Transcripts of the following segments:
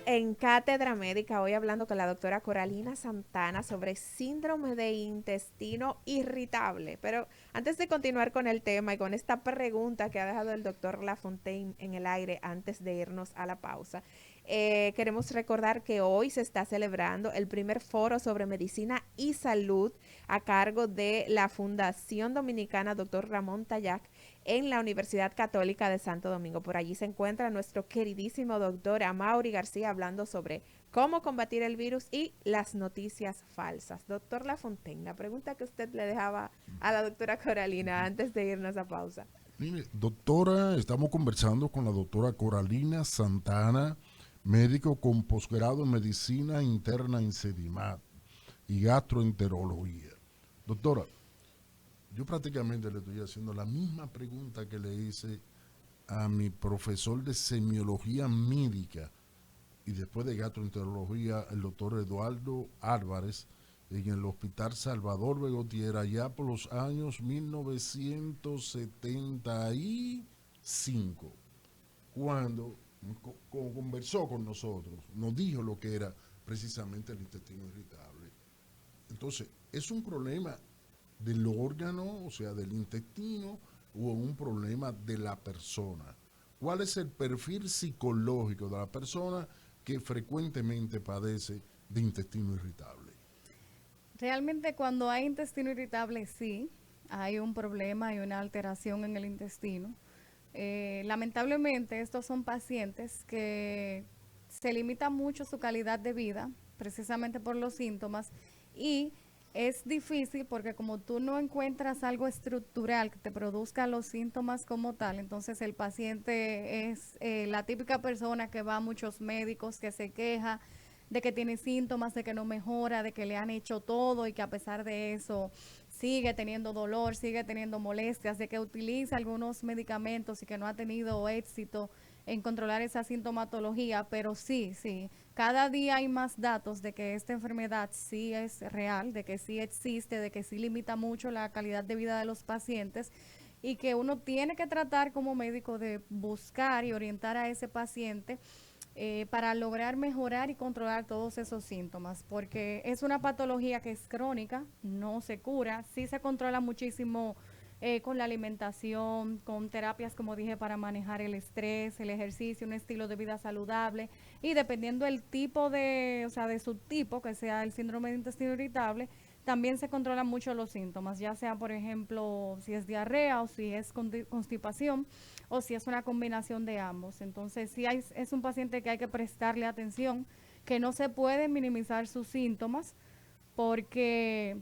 en Cátedra Médica, hoy hablando con la doctora Coralina Santana sobre síndrome de intestino irritable. Pero antes de continuar con el tema y con esta pregunta que ha dejado el doctor Lafontaine en el aire antes de irnos a la pausa, queremos recordar que hoy se está celebrando el primer foro sobre medicina y salud a cargo de la Fundación Dominicana Dr. Ramón Tallac en la Universidad Católica de Santo Domingo. Por allí se encuentra nuestro queridísimo doctor Amaury García hablando sobre cómo combatir el virus y las noticias falsas. Doctor Lafontaine, la pregunta que usted le dejaba a la doctora Coralina antes de irnos a pausa. Mire, doctora, estamos conversando con la doctora Coralina Santana, médico con posgrado en medicina interna en SEDIMAT y gastroenterología. Doctora, yo prácticamente le estoy haciendo la misma pregunta que le hice a mi profesor de semiología médica y después de gastroenterología, el doctor Eduardo Álvarez, en el Hospital Salvador Begotier, allá por los años 1975, cuando conversó con nosotros, nos dijo lo que era precisamente el intestino irritable. Entonces, ¿es un problema del órgano, o sea, del intestino, o un problema de la persona? ¿Cuál es el perfil psicológico de la persona que frecuentemente padece de intestino irritable? Realmente cuando hay intestino irritable, sí, hay un problema, hay una alteración en el intestino. Lamentablemente, estos son pacientes que se limita mucho su calidad de vida, precisamente por los síntomas, y es difícil porque como tú no encuentras algo estructural que te produzca los síntomas como tal, entonces el paciente es la típica persona que va a muchos médicos, que se queja de que tiene síntomas, de que no mejora, de que le han hecho todo y que a pesar de eso sigue teniendo dolor, sigue teniendo molestias, de que utiliza algunos medicamentos y que no ha tenido éxito en controlar esa sintomatología, pero sí, sí, cada día hay más datos de que esta enfermedad sí es real, de que sí existe, de que sí limita mucho la calidad de vida de los pacientes y que uno tiene que tratar como médico de buscar y orientar a ese paciente para lograr mejorar y controlar todos esos síntomas, porque es una patología que es crónica, no se cura, sí se controla muchísimo con la alimentación, con terapias, como dije, para manejar el estrés, el ejercicio, un estilo de vida saludable y dependiendo del tipo de, o sea, de su tipo, que sea el síndrome de intestino irritable, también se controlan mucho los síntomas, ya sea, por ejemplo, si es diarrea o si es constipación o si es una combinación de ambos. Entonces, si hay, es un paciente que hay que prestarle atención, que no se pueden minimizar sus síntomas, porque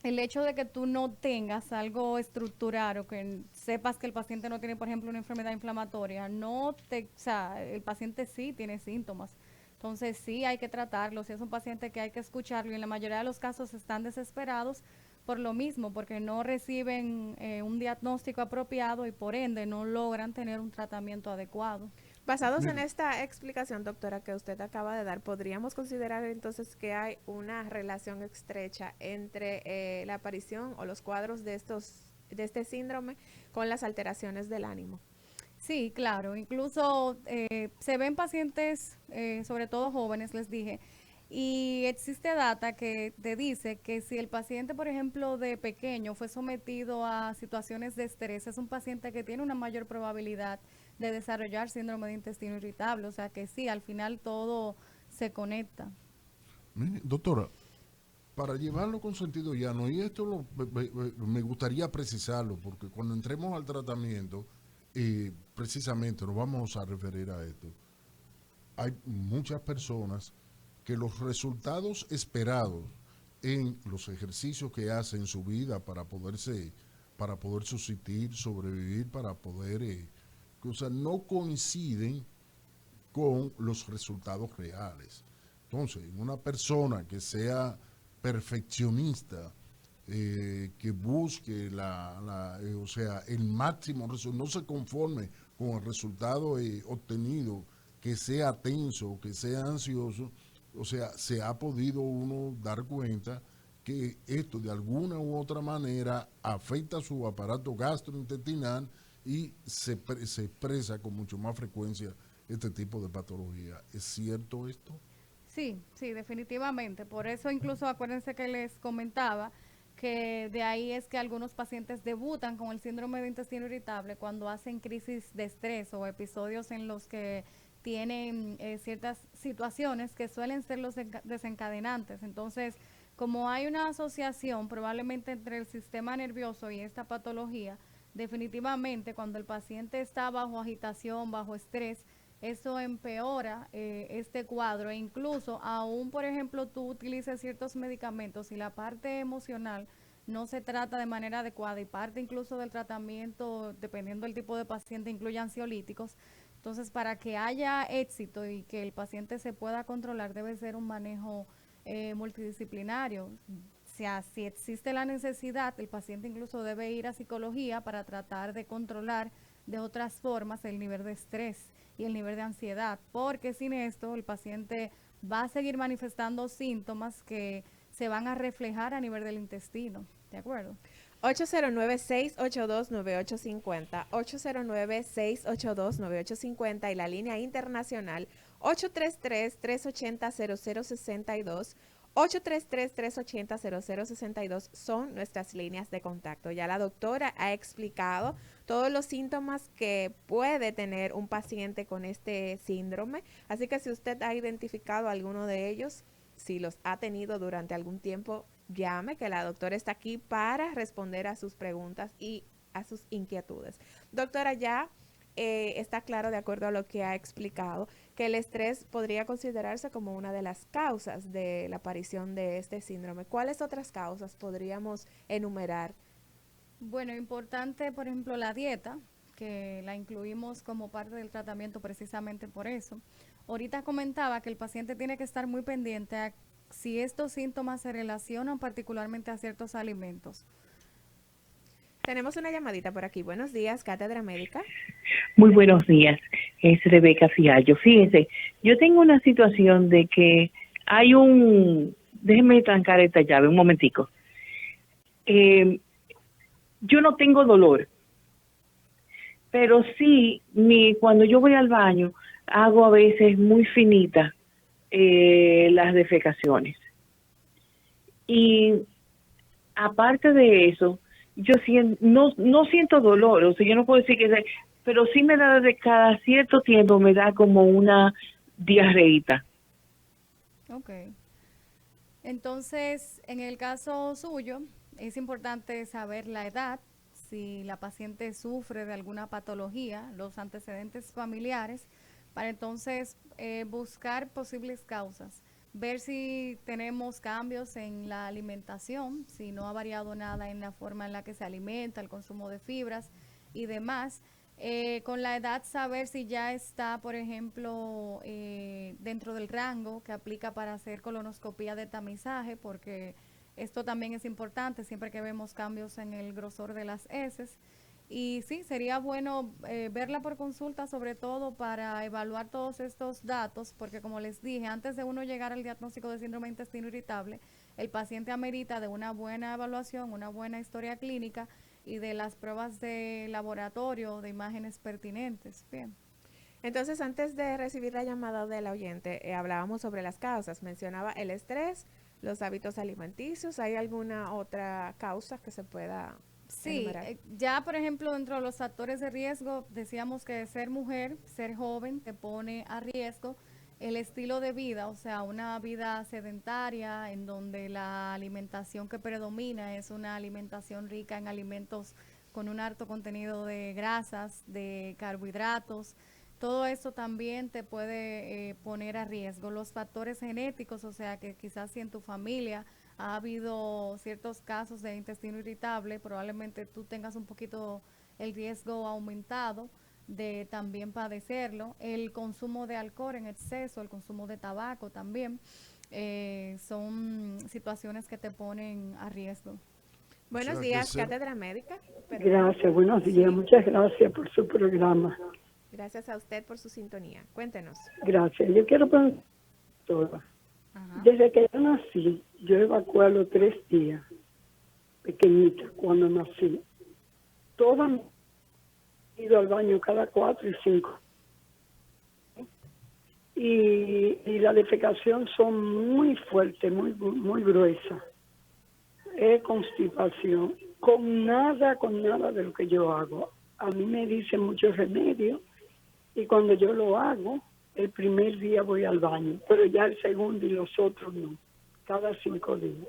el hecho de que tú no tengas algo estructural o que sepas que el paciente no tiene, por ejemplo, una enfermedad inflamatoria, no te, o sea, el paciente sí tiene síntomas. Entonces sí hay que tratarlo, si es un paciente que hay que escucharlo y en la mayoría de los casos están desesperados por lo mismo, porque no reciben un diagnóstico apropiado y por ende no logran tener un tratamiento adecuado. Basados en Mire, esta explicación, doctora, que usted acaba de dar, ¿podríamos considerar entonces que hay una relación estrecha entre la aparición o los cuadros de este síndrome con las alteraciones del ánimo? Sí, claro. Incluso se ven pacientes, sobre todo jóvenes, les dije, y existe data que te dice que si el paciente, por ejemplo, de pequeño fue sometido a situaciones de estrés, es un paciente que tiene una mayor probabilidad de desarrollar síndrome de intestino irritable. O sea que sí, al final todo se conecta. mire, doctora, para llevarlo con sentido llano, y esto me gustaría precisarlo, porque cuando entremos al tratamiento, precisamente nos vamos a referir a esto. Hay muchas personas que los resultados esperados en los ejercicios que hacen en su vida para poder subsistir, sobrevivir, para poder, o sea, no coinciden con los resultados reales. Entonces, una persona que sea perfeccionista, que busque o sea, el máximo resultado, no se conforme con el resultado obtenido, que sea tenso, que sea ansioso, o sea, se ha podido uno dar cuenta que esto de alguna u otra manera afecta su aparato gastrointestinal y se expresa con mucho más frecuencia este tipo de patología. ¿Es cierto esto? Sí, sí, definitivamente. Por eso incluso acuérdense que les comentaba que de ahí es que algunos pacientes debutan con el síndrome de intestino irritable cuando hacen crisis de estrés o episodios en los que tienen ciertas situaciones que suelen ser los desencadenantes. Entonces, como hay una asociación probablemente entre el sistema nervioso y esta patología, definitivamente cuando el paciente está bajo agitación, bajo estrés, eso empeora este cuadro e incluso aún, por ejemplo, tú utilizas ciertos medicamentos y la parte emocional no se trata de manera adecuada y parte incluso del tratamiento, dependiendo del tipo de paciente, incluye ansiolíticos. Entonces, para que haya éxito y que el paciente se pueda controlar, debe ser un manejo multidisciplinario. O sea, si existe la necesidad, el paciente incluso debe ir a psicología para tratar de controlar de otras formas el nivel de estrés y el nivel de ansiedad, porque sin esto el paciente va a seguir manifestando síntomas que se van a reflejar a nivel del intestino. ¿De acuerdo? 809-682-9850, 809-682-9850 y la línea internacional 833-380-0062, 833-380-0062 son nuestras líneas de contacto. Ya la doctora ha explicado todos los síntomas que puede tener un paciente con este síndrome, así que si usted ha identificado alguno de ellos, si los ha tenido durante algún tiempo, llame, que la doctora está aquí para responder a sus preguntas y a sus inquietudes. Doctora, ya está claro, de acuerdo a lo que ha explicado, que el estrés podría considerarse como una de las causas de la aparición de este síndrome. ¿Cuáles otras causas podríamos enumerar? Bueno, importante, por ejemplo, la dieta, que la incluimos como parte del tratamiento precisamente por eso. Ahorita comentaba que el paciente tiene que estar muy pendiente a si estos síntomas se relacionan particularmente a ciertos alimentos. Tenemos una llamadita por aquí. Buenos días, Cátedra Médica. Muy buenos días, es Rebeca Fiallo. Fíjense, yo tengo una situación de que déjenme trancar esta llave un momentico. Yo no tengo dolor, pero sí, cuando yo voy al baño, hago a veces muy finitas las defecaciones. Y aparte de eso, no siento dolor, o sea, yo no puedo decir pero sí me da de cada cierto tiempo, me da como una diarreíta. Ok. Entonces, en el caso suyo, es importante saber la edad, si la paciente sufre de alguna patología, los antecedentes familiares, para entonces buscar posibles causas, ver si tenemos cambios en la alimentación, si no ha variado nada en la forma en la que se alimenta, el consumo de fibras y demás. Con la edad saber si ya está, por ejemplo, dentro del rango que aplica para hacer colonoscopía de tamizaje, porque esto también es importante siempre que vemos cambios en el grosor de las heces. Y sí, sería bueno verla por consulta, sobre todo para evaluar todos estos datos, porque como les dije, antes de uno llegar al diagnóstico de síndrome de intestino irritable, el paciente amerita de una buena evaluación, una buena historia clínica y de las pruebas de laboratorio, de imágenes pertinentes. Bien. Entonces, antes de recibir la llamada del oyente, hablábamos sobre las causas. Mencionaba el estrés, los hábitos alimenticios. ¿Hay alguna otra causa que se pueda Sí, enumerar? ya por ejemplo dentro de los factores de riesgo decíamos que ser mujer, ser joven te pone a riesgo el estilo de vida, o sea, una vida sedentaria en donde la alimentación que predomina es una alimentación rica en alimentos con un alto contenido de grasas, de carbohidratos. Todo eso también te puede poner a riesgo. Los factores genéticos, o sea, que quizás si en tu familia ha habido ciertos casos de intestino irritable, probablemente tú tengas un poquito el riesgo aumentado de también padecerlo. El consumo de alcohol en exceso, el consumo de tabaco también, son situaciones que te ponen a riesgo. O Buenos sea, días, Cátedra Médica. Perdón. Gracias, buenos días. Sí, Muchas gracias por su programa. gracias a usted por su sintonía. Cuéntenos. Gracias. Yo quiero preguntar, doctora, Ajá. desde que yo nací, yo evacué a los 3 días, pequeñita, cuando nací. Todas he ido al baño cada 4 y 5. y la defecación son muy fuertes, muy gruesas. Es constipación, con nada de lo que yo hago. A mí me dicen muchos remedios y cuando yo lo hago, el primer día voy al baño, pero ya el segundo y los otros no, cada 5 días.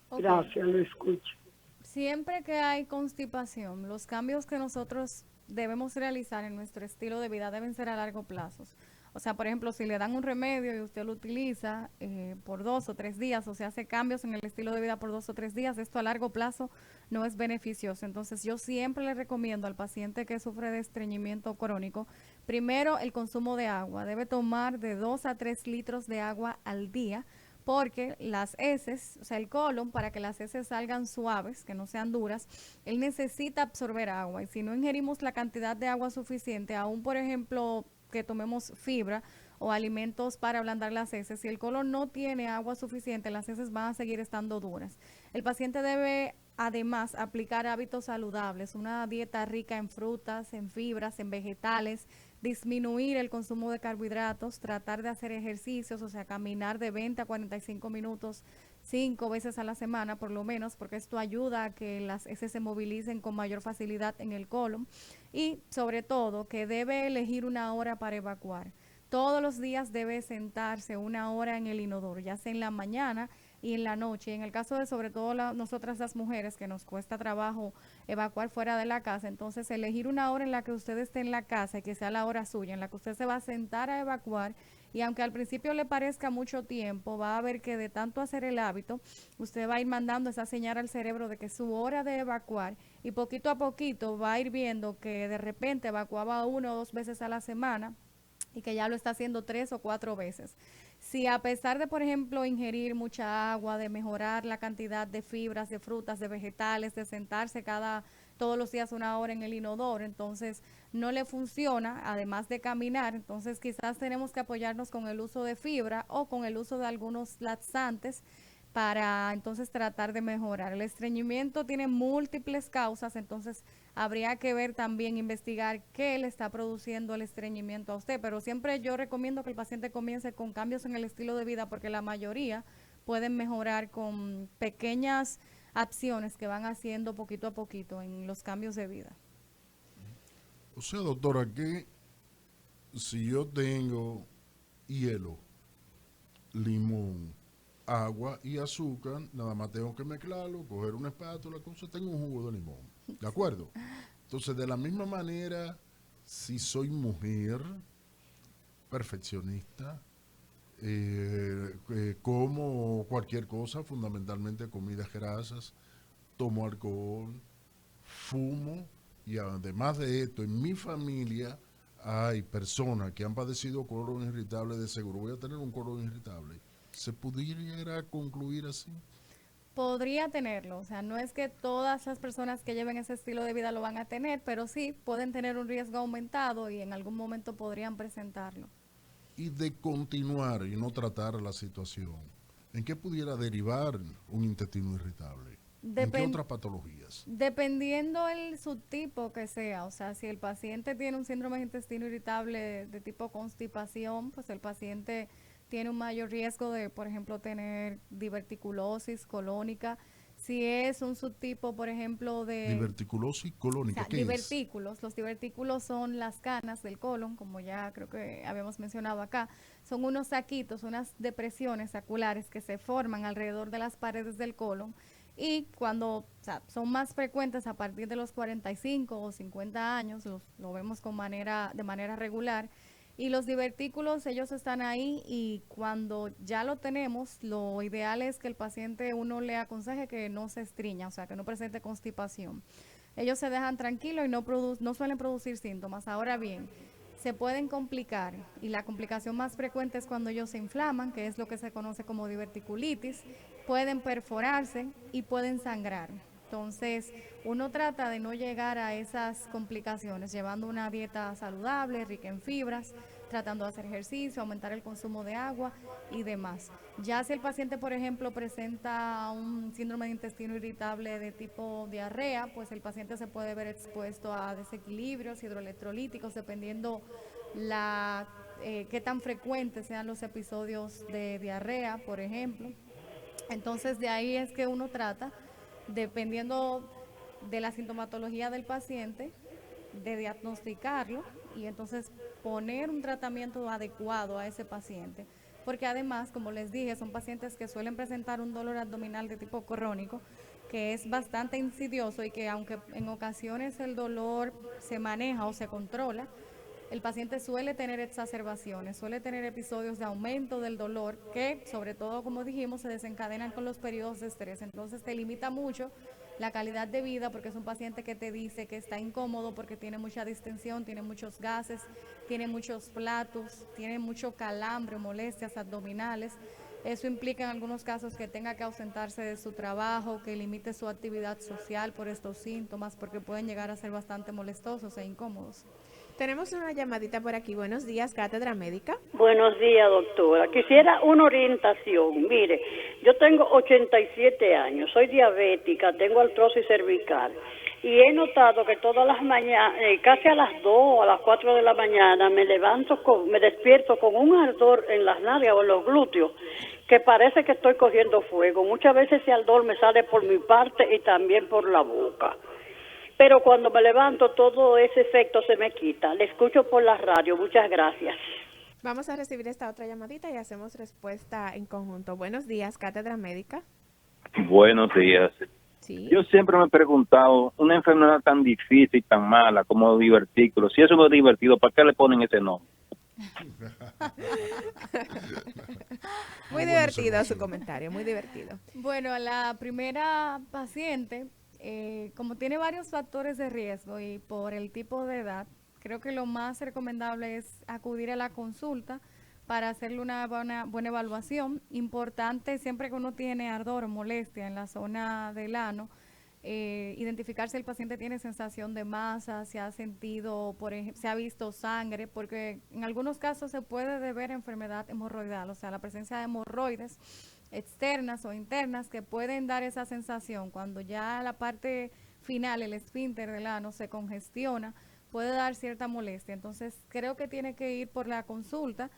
Ok. Gracias, lo escucho. Siempre que hay constipación, los cambios que nosotros debemos realizar en nuestro estilo de vida deben ser a largo plazo. O sea, por ejemplo, si le dan un remedio y usted lo utiliza por 2 o 3 días, o se hace cambios en el estilo de vida por 2 o 3 días, esto a largo plazo no es beneficioso. Entonces, yo siempre le recomiendo al paciente que sufre de estreñimiento crónico, primero el consumo de agua. Debe tomar de 2 a 3 litros de agua al día, porque las heces, o sea, el colon, para que las heces salgan suaves, que no sean duras, él necesita absorber agua. Y si no ingerimos la cantidad de agua suficiente, aún por ejemplo que tomemos fibra o alimentos para ablandar las heces, si el colon no tiene agua suficiente, las heces van a seguir estando duras. El paciente debe además aplicar hábitos saludables, una dieta rica en frutas, en fibras, en vegetales, disminuir el consumo de carbohidratos, tratar de hacer ejercicios, o sea, caminar de 20 a 45 minutos 5 veces a la semana por lo menos, porque esto ayuda a que las heces se movilicen con mayor facilidad en el colon. Y sobre todo que debe elegir una hora para evacuar. Todos los días debe sentarse 1 hora en el inodoro, ya sea en la mañana y en la noche. En el caso de sobre todo nosotras las mujeres, que nos cuesta trabajo evacuar fuera de la casa, entonces elegir una hora en la que usted esté en la casa y que sea la hora suya, en la que usted se va a sentar a evacuar. Y aunque al principio le parezca mucho tiempo, va a ver que de tanto hacer el hábito, usted va a ir mandando esa señal al cerebro de que es su hora de evacuar, y poquito a poquito va a ir viendo que de repente evacuaba 1 o 2 veces a la semana y que ya lo está haciendo 3 o 4 veces. Si a pesar de, por ejemplo, ingerir mucha agua, de mejorar la cantidad de fibras, de frutas, de vegetales, de sentarse todos los días 1 hora en el inodoro, entonces no le funciona, además de caminar, entonces quizás tenemos que apoyarnos con el uso de fibra o con el uso de algunos laxantes para entonces tratar de mejorar. El estreñimiento tiene múltiples causas, entonces habría que ver también, investigar qué le está produciendo el estreñimiento a usted, pero siempre yo recomiendo que el paciente comience con cambios en el estilo de vida, porque la mayoría pueden mejorar con pequeñas acciones que van haciendo poquito a poquito en los cambios de vida. O sea, doctora, que si yo tengo hielo, limón, agua y azúcar, nada más tengo que mezclarlo, coger una espátula, tengo un jugo de limón. ¿De acuerdo? Entonces, de la misma manera, si soy mujer, perfeccionista, como cualquier cosa, fundamentalmente comidas grasas, tomo alcohol, fumo, y además de esto, en mi familia hay personas que han padecido colon irritable, de seguro voy a tener un colon irritable. ¿Se pudiera concluir así? Podría tenerlo, o sea, no es que todas las personas que lleven ese estilo de vida lo van a tener, pero sí pueden tener un riesgo aumentado y en algún momento podrían presentarlo. Y de continuar y no tratar la situación, ¿en qué pudiera derivar un intestino irritable? ¿En qué otras patologías? Dependiendo el subtipo que sea, o sea, si el paciente tiene un síndrome de intestino irritable de tipo constipación, pues el paciente tiene un mayor riesgo de, por ejemplo, tener diverticulosis colónica. Si es un subtipo, por ejemplo, de Diverticulosis colónica, ¿qué es? divertículos. Los divertículos son las canas del colon, como ya creo que habíamos mencionado acá. Son unos saquitos, unas depresiones saculares que se forman alrededor de las paredes del colon, y cuando, o sea, son más frecuentes a partir de los 45 o 50 años, lo vemos de manera regular. Y los divertículos, ellos están ahí, y cuando ya lo tenemos, lo ideal es que el paciente, uno le aconseje que no se estriña, o sea, que no presente constipación. Ellos se dejan tranquilos y no suelen producir síntomas. Ahora bien, se pueden complicar, y la complicación más frecuente es cuando ellos se inflaman, que es lo que se conoce como diverticulitis. Pueden perforarse y pueden sangrar. Entonces, uno trata de no llegar a esas complicaciones llevando una dieta saludable, rica en fibras, tratando de hacer ejercicio, aumentar el consumo de agua y demás. Ya si el paciente, por ejemplo, presenta un síndrome de intestino irritable de tipo diarrea, pues el paciente se puede ver expuesto a desequilibrios hidroelectrolíticos, dependiendo qué tan frecuentes sean los episodios de diarrea, por ejemplo. Entonces, de ahí es que uno trata, dependiendo de la sintomatología del paciente, de diagnosticarlo y entonces poner un tratamiento adecuado a ese paciente. Porque además, como les dije, son pacientes que suelen presentar un dolor abdominal de tipo crónico, que es bastante insidioso y que aunque en ocasiones el dolor se maneja o se controla, el paciente suele tener exacerbaciones, suele tener episodios de aumento del dolor que, sobre todo, como dijimos, se desencadenan con los periodos de estrés. Entonces te limita mucho la calidad de vida porque es un paciente que te dice que está incómodo porque tiene mucha distensión, tiene muchos gases, tiene muchos platos, tiene mucho calambre, molestias abdominales. Eso implica en algunos casos que tenga que ausentarse de su trabajo, que limite su actividad social por estos síntomas, porque pueden llegar a ser bastante molestosos e incómodos. Tenemos una llamadita por aquí. Buenos días, Cátedra Médica. Buenos días, doctora. Quisiera una orientación. Mire, yo tengo 87 años, soy diabética, tengo artrosis cervical y he notado que todas las mañanas, casi a las 2 o a las 4 de la mañana, me despierto con un ardor en las nalgas o en los glúteos que parece que estoy cogiendo fuego. Muchas veces ese ardor me sale por mi parte y también por la boca. Pero cuando me levanto, todo ese efecto se me quita. Le escucho por la radio. Muchas gracias. Vamos a recibir esta otra llamadita y hacemos respuesta en conjunto. Buenos días, Cátedra Médica. Buenos días. Sí. Yo siempre me he preguntado, una enfermedad tan difícil y tan mala como divertículo, si eso no es divertido, ¿para qué le ponen ese nombre? Muy divertido su comentario, muy divertido. Bueno, la primera paciente, como tiene varios factores de riesgo y por el tipo de edad, creo que lo más recomendable es acudir a la consulta para hacerle una buena evaluación. Importante, siempre que uno tiene ardor o molestia en la zona del ano, identificar si el paciente tiene sensación de masa, si ha sentido, por ejemplo, si ha visto sangre, porque en algunos casos se puede deber a enfermedad hemorroidal, o sea, la presencia de hemorroides externas o internas que pueden dar esa sensación cuando ya la parte final, el esfínter del ano se congestiona, puede dar cierta molestia. Entonces creo que tiene que ir por la consulta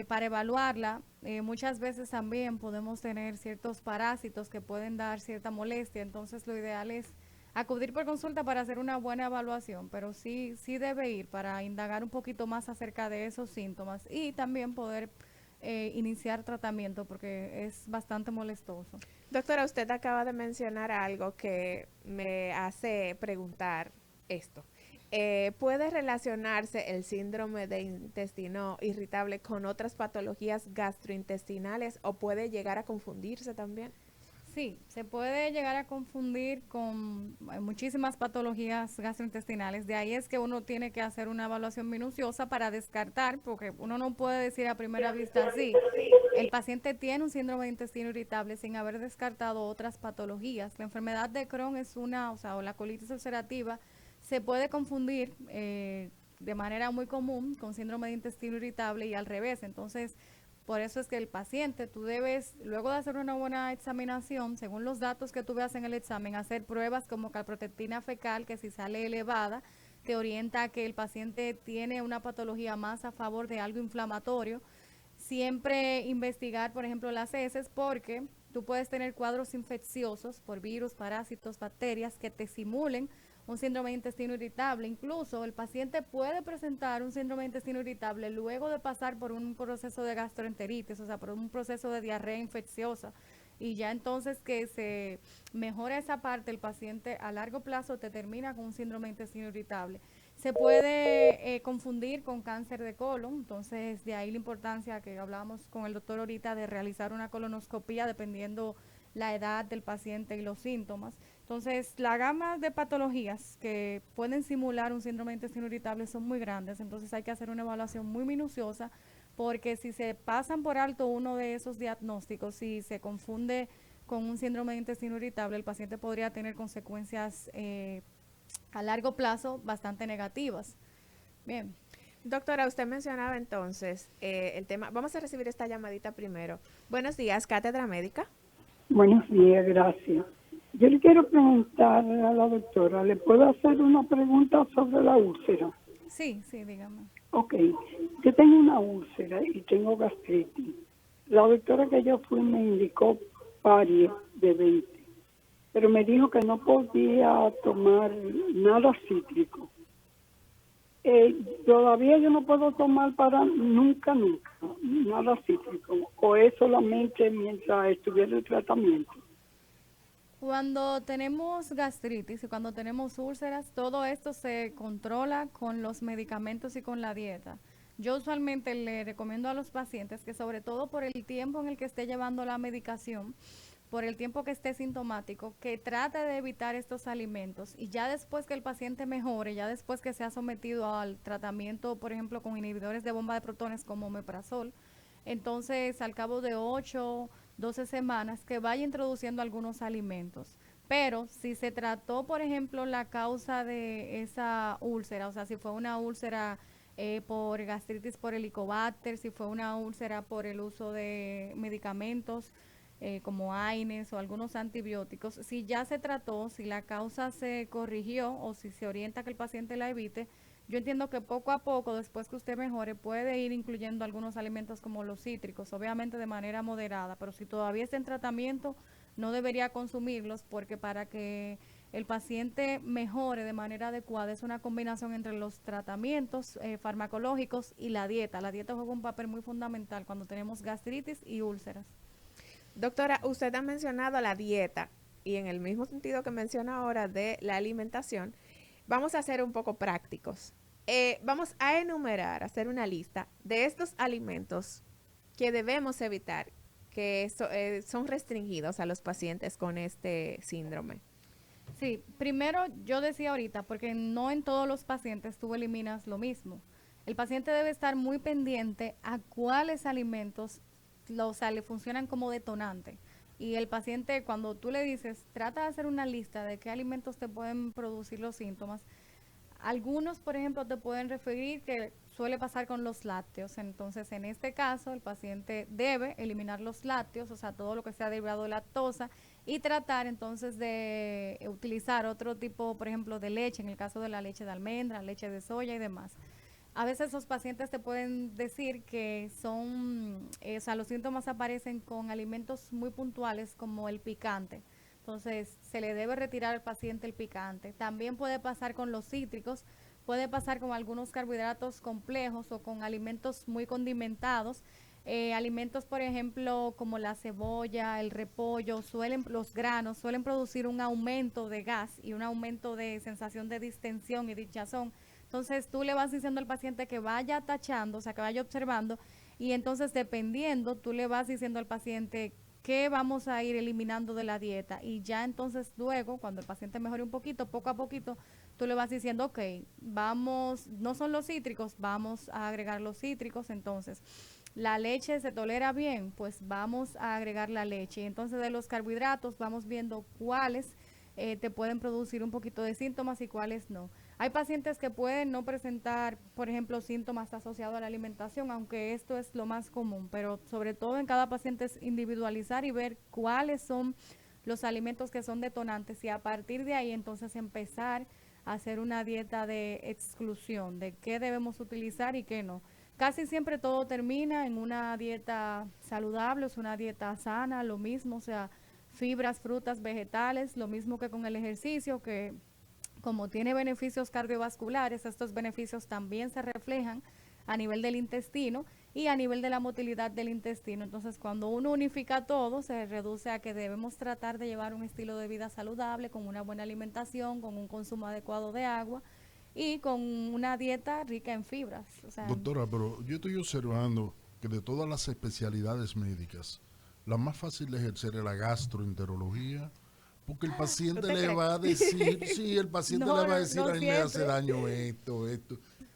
para evaluarla. Muchas veces también podemos tener ciertos parásitos que pueden dar cierta molestia, entonces lo ideal es acudir por consulta para hacer una buena evaluación, pero sí debe ir para indagar un poquito más acerca de esos síntomas y también poder iniciar tratamiento porque es bastante molestoso. Doctora, usted acaba de mencionar algo que me hace preguntar esto. ¿Puede relacionarse el síndrome de intestino irritable con otras patologías gastrointestinales o puede llegar a confundirse también? Sí, se puede llegar a confundir con muchísimas patologías gastrointestinales. De ahí es que uno tiene que hacer una evaluación minuciosa para descartar, porque uno no puede decir a primera vista así. El paciente tiene un síndrome de intestino irritable sin haber descartado otras patologías. La enfermedad de Crohn es o la colitis ulcerativa se puede confundir de manera muy común con síndrome de intestino irritable y al revés. Entonces, por eso es que el paciente, tú debes, luego de hacer una buena examinación, según los datos que tú veas en el examen, hacer pruebas como calprotectina fecal, que si sale elevada, te orienta a que el paciente tiene una patología más a favor de algo inflamatorio. Siempre investigar, por ejemplo, las heces, porque tú puedes tener cuadros infecciosos por virus, parásitos, bacterias que te simulen un síndrome de intestino irritable. Incluso el paciente puede presentar un síndrome de intestino irritable luego de pasar por un proceso de gastroenteritis, o sea, por un proceso de diarrea infecciosa. Y ya entonces que se mejora esa parte, el paciente a largo plazo te termina con un síndrome de intestino irritable. Se puede confundir con cáncer de colon, entonces de ahí la importancia que hablábamos con el doctor ahorita de realizar una colonoscopía dependiendo la edad del paciente y los síntomas. Entonces, la gama de patologías que pueden simular un síndrome de intestino irritable son muy grandes, entonces hay que hacer una evaluación muy minuciosa, porque si se pasan por alto uno de esos diagnósticos, si se confunde con un síndrome de intestino irritable, el paciente podría tener consecuencias a largo plazo bastante negativas. Bien. Doctora, usted mencionaba entonces el tema, vamos a recibir esta llamadita primero. Buenos días, Cátedra Médica. Buenos días, gracias. Yo le quiero preguntar a la doctora, ¿le puedo hacer una pregunta sobre la úlcera? Sí, dígame. Ok, yo tengo una úlcera y tengo gastritis. La doctora que yo fui me indicó Parie de 20, pero me dijo que no podía tomar nada cítrico. Todavía yo no puedo tomar para nunca, nada cítrico, o es solamente mientras estuviera el tratamiento. Cuando tenemos gastritis y cuando tenemos úlceras, todo esto se controla con los medicamentos y con la dieta. Yo usualmente le recomiendo a los pacientes que sobre todo por el tiempo en el que esté llevando la medicación, por el tiempo que esté sintomático, que trate de evitar estos alimentos y ya después que el paciente mejore, ya después que se ha sometido al tratamiento, por ejemplo, con inhibidores de bomba de protones como omeprazol, entonces al cabo de 8, 12 semanas que vaya introduciendo algunos alimentos. Pero si se trató, por ejemplo, la causa de esa úlcera, o sea, si fue una úlcera por gastritis por helicobacter, si fue una úlcera por el uso de medicamentos, como AINES o algunos antibióticos, si ya se trató, si la causa se corrigió o si se orienta que el paciente la evite, yo entiendo que poco a poco, después que usted mejore, puede ir incluyendo algunos alimentos como los cítricos, obviamente de manera moderada, pero si todavía está en tratamiento, no debería consumirlos porque para que el paciente mejore de manera adecuada es una combinación entre los tratamientos farmacológicos y la dieta. La dieta juega un papel muy fundamental cuando tenemos gastritis y úlceras. Doctora, usted ha mencionado la dieta y en el mismo sentido que menciona ahora de la alimentación, vamos a ser un poco prácticos. Vamos a enumerar, hacer una lista de estos alimentos que debemos evitar, que son restringidos a los pacientes con este síndrome. Sí, primero yo decía ahorita, porque no en todos los pacientes tú eliminas lo mismo. El paciente debe estar muy pendiente a cuáles alimentos le funcionan como detonante. Y el paciente, cuando tú le dices, trata de hacer una lista de qué alimentos te pueden producir los síntomas, algunos, por ejemplo, te pueden referir que suele pasar con los lácteos. Entonces, en este caso, el paciente debe eliminar los lácteos, o sea, todo lo que sea derivado de lactosa, y tratar entonces de utilizar otro tipo, por ejemplo, de leche, en el caso de la leche de almendra, leche de soya y demás. A veces los pacientes te pueden decir que o sea, los síntomas aparecen con alimentos muy puntuales como el picante. Entonces, se le debe retirar al paciente el picante. También puede pasar con los cítricos, puede pasar con algunos carbohidratos complejos o con alimentos muy condimentados. Alimentos, por ejemplo, como la cebolla, el repollo, los granos suelen producir un aumento de gas y un aumento de sensación de distensión y de hinchazón. Entonces, tú le vas diciendo al paciente que vaya tachando, o sea, que vaya observando, y entonces, dependiendo, tú le vas diciendo al paciente qué vamos a ir eliminando de la dieta y ya entonces luego, cuando el paciente mejore un poquito, poco a poquito, tú le vas diciendo, ok, vamos, no son los cítricos, vamos a agregar los cítricos, entonces la leche se tolera bien, pues vamos a agregar la leche. Entonces de los carbohidratos vamos viendo cuáles te pueden producir un poquito de síntomas y cuáles no. Hay pacientes que pueden no presentar, por ejemplo, síntomas asociados a la alimentación, aunque esto es lo más común, pero sobre todo en cada paciente es individualizar y ver cuáles son los alimentos que son detonantes y a partir de ahí entonces empezar a hacer una dieta de exclusión de qué debemos utilizar y qué no. Casi siempre todo termina en una dieta saludable, es una dieta sana, lo mismo, o sea, fibras, frutas, vegetales, lo mismo que con el ejercicio, que como tiene beneficios cardiovasculares, estos beneficios también se reflejan a nivel del intestino y a nivel de la motilidad del intestino. Entonces, cuando uno unifica todo, se reduce a que debemos tratar de llevar un estilo de vida saludable, con una buena alimentación, con un consumo adecuado de agua y con una dieta rica en fibras. O sea, Doctora, pero yo estoy observando que de todas las especialidades médicas, la más fácil de ejercer es la gastroenterología, porque el paciente ¿Usted le cree? va a decir, sí, el paciente no, le va a decir, no a mí me hace siempre. daño esto,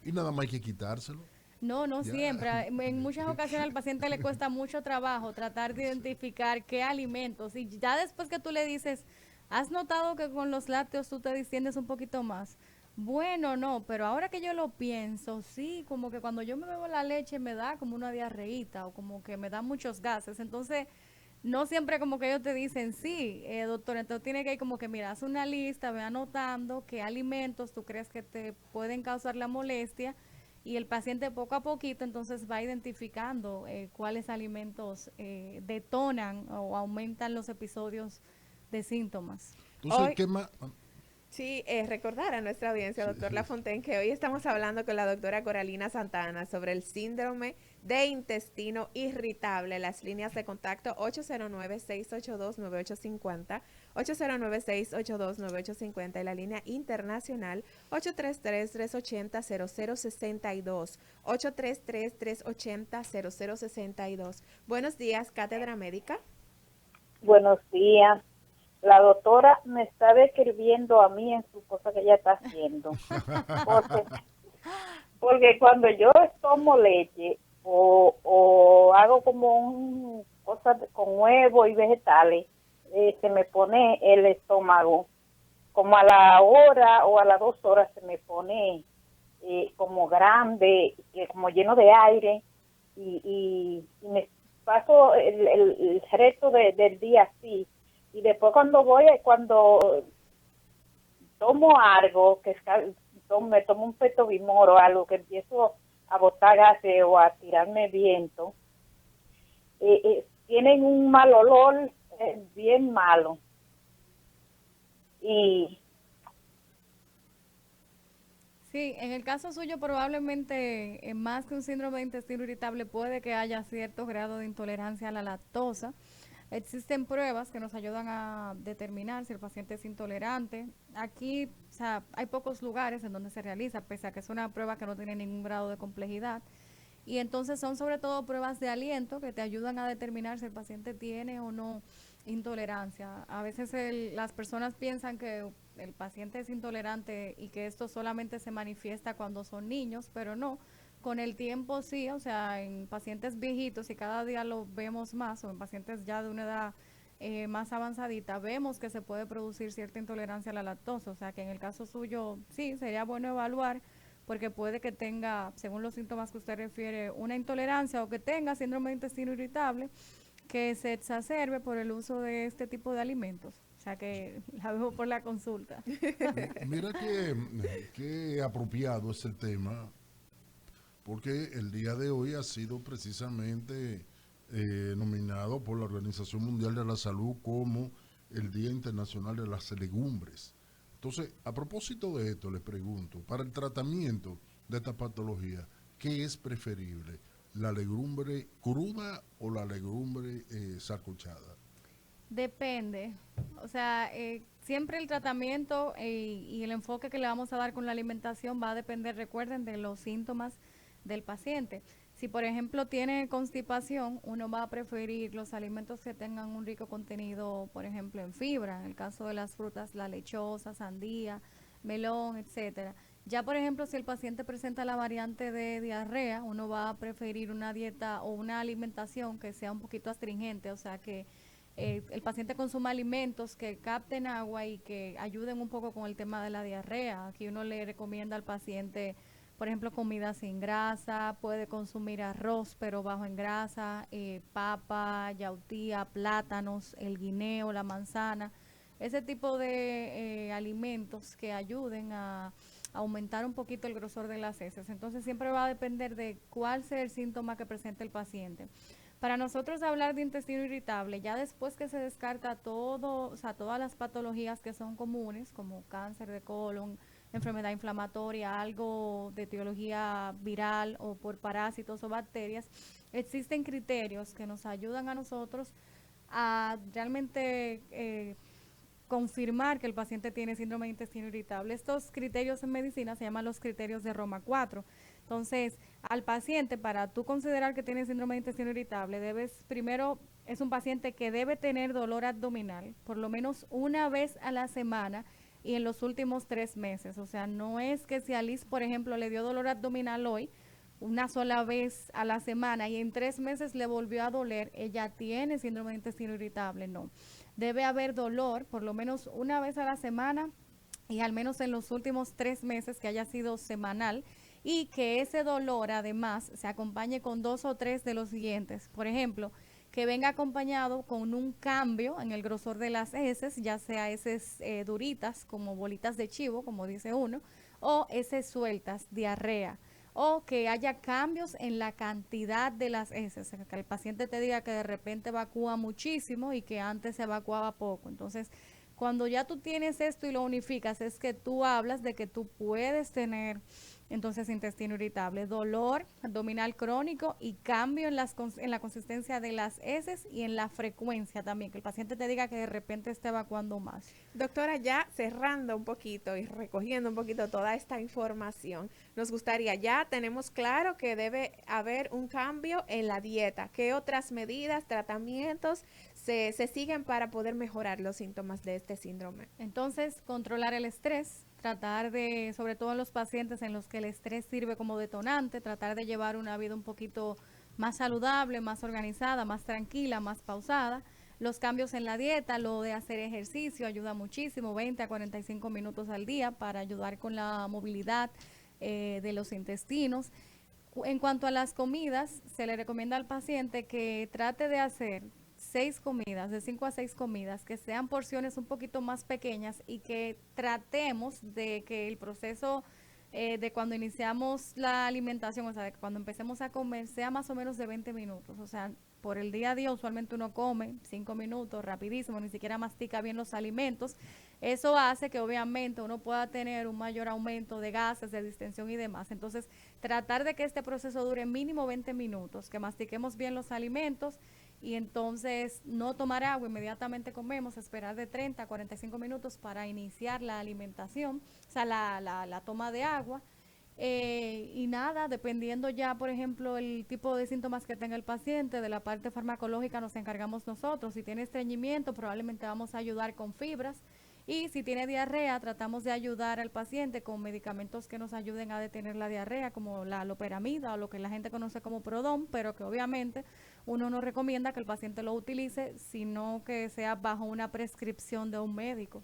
y nada más hay que quitárselo. No Ya. siempre. En muchas ocasiones al paciente le cuesta mucho trabajo tratar de identificar qué alimentos. Y ya después que tú le dices, ¿has notado que con los lácteos tú te distiendes un poquito más? Bueno, no, pero ahora que yo lo pienso, sí, como que cuando yo me bebo la leche me da como una diarreíta o como que me da muchos gases. Entonces, no siempre como que ellos te dicen, sí, doctor, entonces tiene que ir como que, mira, haz una lista, ve anotando qué alimentos tú crees que te pueden causar la molestia y el paciente poco a poquito entonces va identificando cuáles alimentos detonan o aumentan los episodios de síntomas. Entonces, Hoy, ¿qué más? sí, recordar a nuestra audiencia, Sí, doctor sí. Lafontaine, que hoy estamos hablando con la doctora Coralina Santana sobre el síndrome de intestino irritable. Las líneas de contacto 809-682-9850, 809-682-9850 y la línea internacional 833-380-0062, 833-380-0062. Buenos días, Cátedra Médica. Buenos días. La doctora me está describiendo a mí en su cosa que ella está haciendo. Porque, porque cuando yo tomo leche o hago como un cosa con huevo y vegetales, se me pone el estómago. Como a la hora o a las 2 horas se me pone como grande, como lleno de aire y me paso el resto del día así. Y después cuando tomo algo, me tomo un Petovimor o algo, que empiezo a botar gases o a tirarme viento, tienen un mal olor bien malo. Y Sí, en el caso suyo probablemente más que un síndrome de intestino irritable puede que haya cierto grado de intolerancia a la lactosa. Existen pruebas que nos ayudan a determinar si el paciente es intolerante. Aquí, o sea, hay pocos lugares en donde se realiza, pese a que es una prueba que no tiene ningún grado de complejidad. Y entonces son sobre todo pruebas de aliento que te ayudan a determinar si el paciente tiene o no intolerancia. A veces las personas piensan que el paciente es intolerante y que esto solamente se manifiesta cuando son niños, pero no. Con el tiempo sí, o sea, en pacientes viejitos y cada día lo vemos más, o en pacientes ya de una edad más avanzadita, vemos que se puede producir cierta intolerancia a la lactosa. O sea, que en el caso suyo sí, sería bueno evaluar porque puede que tenga, según los síntomas que usted refiere, una intolerancia o que tenga síndrome de intestino irritable que se exacerbe por el uso de este tipo de alimentos. O sea que la veo por la consulta. Mira que apropiado es el tema, porque el día de hoy ha sido precisamente nominado por la Organización Mundial de la Salud como el Día Internacional de las Legumbres. Entonces, a propósito de esto, le pregunto, para el tratamiento de esta patología, ¿qué es preferible? ¿La legumbre cruda o la legumbre sancochada? Depende. O sea, siempre el tratamiento y el enfoque que le vamos a dar con la alimentación va a depender, recuerden, de los síntomas del paciente. Si, por ejemplo, tiene constipación, uno va a preferir los alimentos que tengan un rico contenido, por ejemplo, en fibra. En el caso de las frutas, la lechosa, sandía, melón, etcétera. Ya, por ejemplo, si el paciente presenta la variante de diarrea, uno va a preferir una dieta o una alimentación que sea un poquito astringente, o sea, que el paciente consuma alimentos que capten agua y que ayuden un poco con el tema de la diarrea. Aquí uno le recomienda al paciente, por ejemplo, comida sin grasa, puede consumir arroz pero bajo en grasa, papa, yautía, plátanos, el guineo, la manzana, ese tipo de alimentos que ayuden a aumentar un poquito el grosor de las heces. Entonces siempre va a depender de cuál sea el síntoma que presente el paciente. Para nosotros hablar de intestino irritable, ya después que se descarta todo, o sea, todas las patologías que son comunes, como cáncer de colon, enfermedad inflamatoria, algo de etiología viral o por parásitos o bacterias, existen criterios que nos ayudan a nosotros a realmente confirmar que el paciente tiene síndrome de intestino irritable. Estos criterios en medicina se llaman los criterios de Roma 4. Entonces, al paciente, para tú considerar que tiene síndrome de intestino irritable, primero, es un paciente que debe tener dolor abdominal, por lo menos una vez a la semana y en los últimos 3 meses. O sea, no es que si a Liz, por ejemplo, le dio dolor abdominal hoy, una sola vez a la semana y en 3 meses le volvió a doler, ella tiene síndrome de intestino irritable. No, debe haber dolor por lo menos una vez a la semana y al menos en los últimos 3 meses que haya sido semanal, y que ese dolor además se acompañe con 2 o 3 de los siguientes. Por ejemplo, que venga acompañado con un cambio en el grosor de las heces, ya sea heces duritas como bolitas de chivo, como dice uno, o heces sueltas, diarrea, o que haya cambios en la cantidad de las heces, que el paciente te diga que de repente evacúa muchísimo y que antes se evacuaba poco. Entonces, cuando ya tú tienes esto y lo unificas, es que tú hablas de que tú puedes tener entonces intestino irritable, dolor abdominal crónico y cambio en la consistencia de las heces y en la frecuencia también, que el paciente te diga que de repente está evacuando más. Doctora, ya cerrando un poquito y recogiendo un poquito toda esta información, nos gustaría, ya tenemos claro que debe haber un cambio en la dieta. ¿Qué otras medidas, tratamientos se siguen para poder mejorar los síntomas de este síndrome? Entonces, controlar el estrés, tratar de, sobre todo en los pacientes en los que el estrés sirve como detonante, tratar de llevar una vida un poquito más saludable, más organizada, más tranquila, más pausada. Los cambios en la dieta, lo de hacer ejercicio ayuda muchísimo, 20 a 45 minutos al día para ayudar con la movilidad de los intestinos. En cuanto a las comidas, se le recomienda al paciente que trate de hacer 6 comidas, de 5 a 6 comidas, que sean porciones un poquito más pequeñas y que tratemos de que el proceso de cuando iniciamos la alimentación, o sea, de cuando empecemos a comer, sea más o menos de 20 minutos. O sea, por el día a día usualmente uno come 5 minutos, rapidísimo, ni siquiera mastica bien los alimentos. Eso hace que obviamente uno pueda tener un mayor aumento de gases, de distensión y demás. Entonces, tratar de que este proceso dure mínimo 20 minutos, que mastiquemos bien los alimentos y entonces no tomar agua, inmediatamente comemos, esperar de 30 a 45 minutos para iniciar la alimentación, o sea, la toma de agua. Y nada, dependiendo ya, por ejemplo, el tipo de síntomas que tenga el paciente, de la parte farmacológica nos encargamos nosotros. Si tiene estreñimiento, probablemente vamos a ayudar con fibras. Y si tiene diarrea, tratamos de ayudar al paciente con medicamentos que nos ayuden a detener la diarrea, como la loperamida o lo que la gente conoce como Prodom, pero que obviamente uno no recomienda que el paciente lo utilice, sino que sea bajo una prescripción de un médico.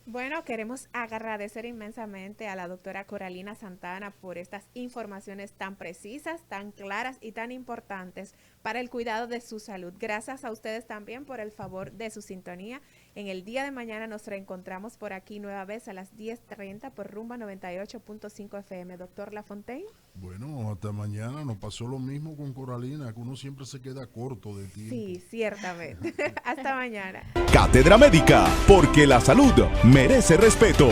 Bueno, queremos agradecer inmensamente a la doctora Coralina Santana por estas informaciones tan precisas, tan claras y tan importantes para el cuidado de su salud. Gracias a ustedes también por el favor de su sintonía. En el día de mañana nos reencontramos por aquí nueva vez a las 10:30 por Rumba 98.5 FM. Doctor Lafontaine. Bueno, hasta mañana. Nos pasó lo mismo con Coralina, que uno siempre se queda corto de tiempo. Sí, ciertamente. Hasta mañana. Cátedra Médica, porque la salud merece respeto.